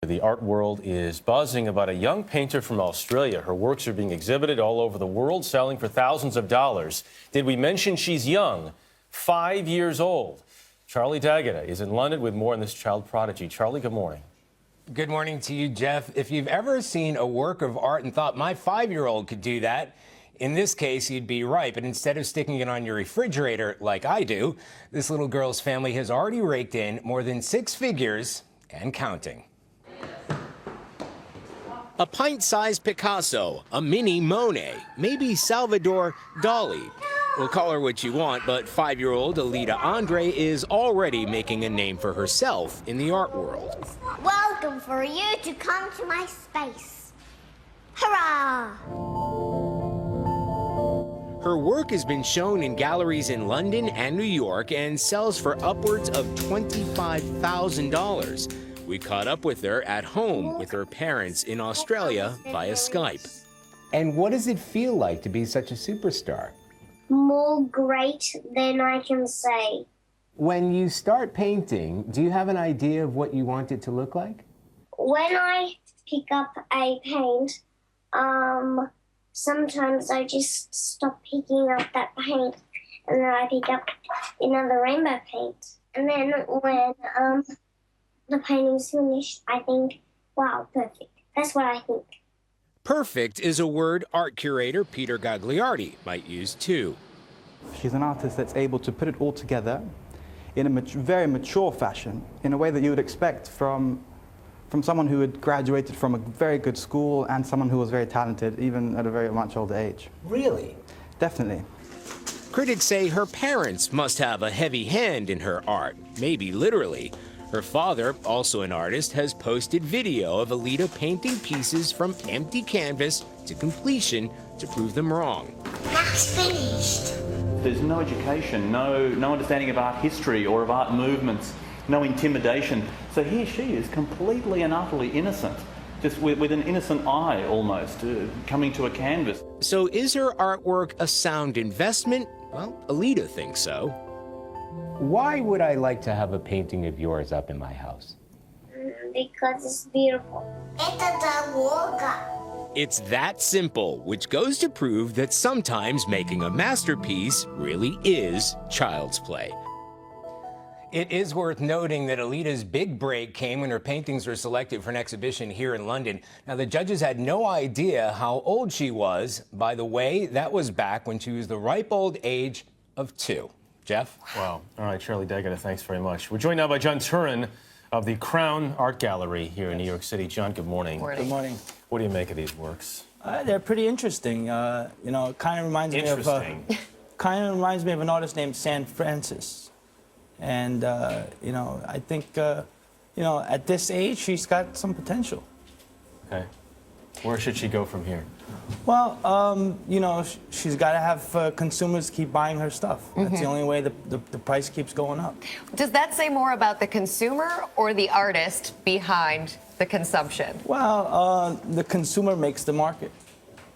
The art world is buzzing about a young painter from Australia. Her works are being exhibited all over the world, selling for thousands of dollars. Did we mention she's young? 5 years old. Charlie D'Agata is in London with more on this child prodigy. Charlie, good morning. Good morning to you, Jeff. If you've ever seen a work of art and thought, my 5-year-old could do that, in this case, you'd be right. But instead of sticking it on your refrigerator like I do, this little girl's family has already raked in more than 6 figures and counting. A pint-sized Picasso, a mini Monet, maybe Salvador Dali. Well, call her what you want, but 5-year-old Aelita Andre is already making a name for herself in the art world. Welcome for you to come to my space. Hurrah! Her work has been shown in galleries in London and New York and sells for upwards of $25,000. We caught up with her at home with her parents in Australia via Skype. And what does it feel like to be such a superstar? More great than I can say. When you start painting, do you have an idea of what you want it to look like? When I pick up a paint, sometimes I just stop picking up that paint and then I pick up another rainbow paint. And then when the painting's finished, I think, wow, perfect. That's what I think. Perfect is a word art curator Peter Gagliardi might use too. She's an artist that's able to put it all together in a very mature fashion, in a way that you would expect from someone who had graduated from a very good school and someone who was very talented, even at a very much older age. Really? Definitely. Critics say her parents must have a heavy hand in her art, maybe literally. Her father, also an artist, has posted video of Aelita painting pieces from empty canvas to completion to prove them wrong. That's finished. There's no education, no understanding of art history or of art movements, no intimidation. So here she is, completely and utterly innocent, just with an innocent eye almost, coming to a canvas. So is her artwork a sound investment? Well, Aelita thinks so. Why would I like to have a painting of yours up in my house? Because it's beautiful. It's that simple, which goes to prove that sometimes making a masterpiece really is child's play. It is worth noting that Aelita's big break came when her paintings were selected for an exhibition here in London. Now, the judges had no idea how old she was. By the way, that was back when she was the ripe old age of 2. Jeff? Wow. All right, Charlie D'Agata, thanks very much. We're joined now by John Turan of the Crown Art Gallery here in New York City. John, good morning. Good morning. What do you make of these works? They're pretty interesting. You know, it kind of reminds me of an artist named San Francis. And you know, I think you know, at this age, she's got some potential. Okay. Where should she go from here? Well, you know, she's got to have consumers keep buying her stuff. That's the only way the price keeps going up. Does that say more about the consumer or the artist behind the consumption? Well, the consumer makes the market.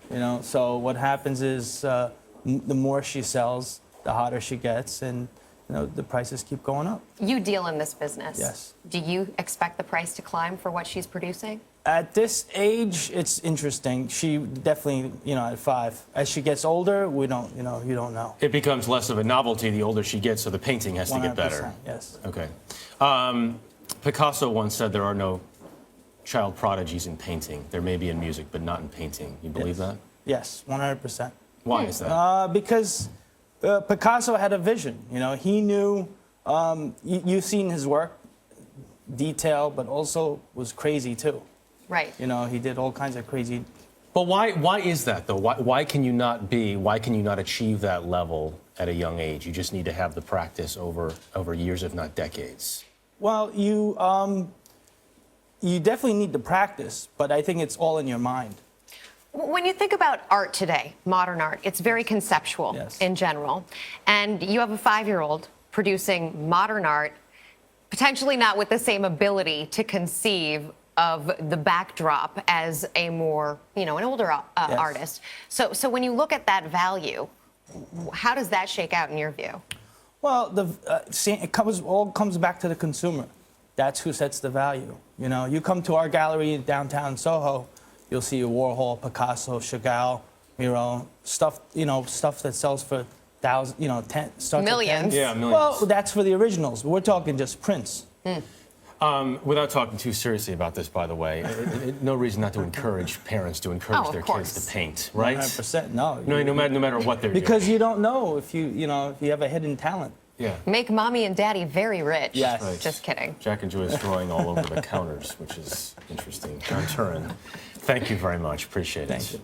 You know, so what happens is the more she sells, the hotter she gets, and you know, the prices keep going up. You deal in this business. Yes. Do you expect the price to climb for what she's producing? At this age, it's interesting. She definitely, you know, at 5. As she gets older, we don't, you know, you don't know. It becomes less of a novelty the older she gets, so the painting has to get better. Yes. Okay. Picasso once said there are no child prodigies in painting. There may be in music, but not in painting. You believe that? Yes, 100%. Why is that? Because Picasso had a vision. You know, he knew. You've seen his work, detail, but also was crazy too. Right. You know, he did all kinds of crazy. But why is that though? Why can you not achieve that level at a young age? You just need to have the practice over years, if not decades. Well, you definitely need the practice, but I think it's all in your mind. When you think about art today, modern art, it's very conceptual in general. And you have a 5-year-old producing modern art, potentially not with the same ability to conceive of the backdrop as a more, you know, an older artist. So when you look at that value, how does that shake out in your view? Well, it all comes back to the consumer. That's who sets the value. You know, you come to our gallery in downtown Soho, you'll see a Warhol, Picasso, Chagall, Miro, stuff, you know, stuff that sells for thousands, you know, starts at Millions. 10. Yeah, millions. Well, that's for the originals. We're talking just prints. Without talking too seriously about this, by the way, no reason not to encourage parents to encourage their kids to paint, right? 100%. No. No matter what they're because doing. you don't know if you have a hidden talent. Yeah. Make mommy and daddy very rich. Yes. Right. Just kidding. Jack enjoys drawing all over the counters, which is interesting. John Turan, thank you very much. Appreciate it. Thank you.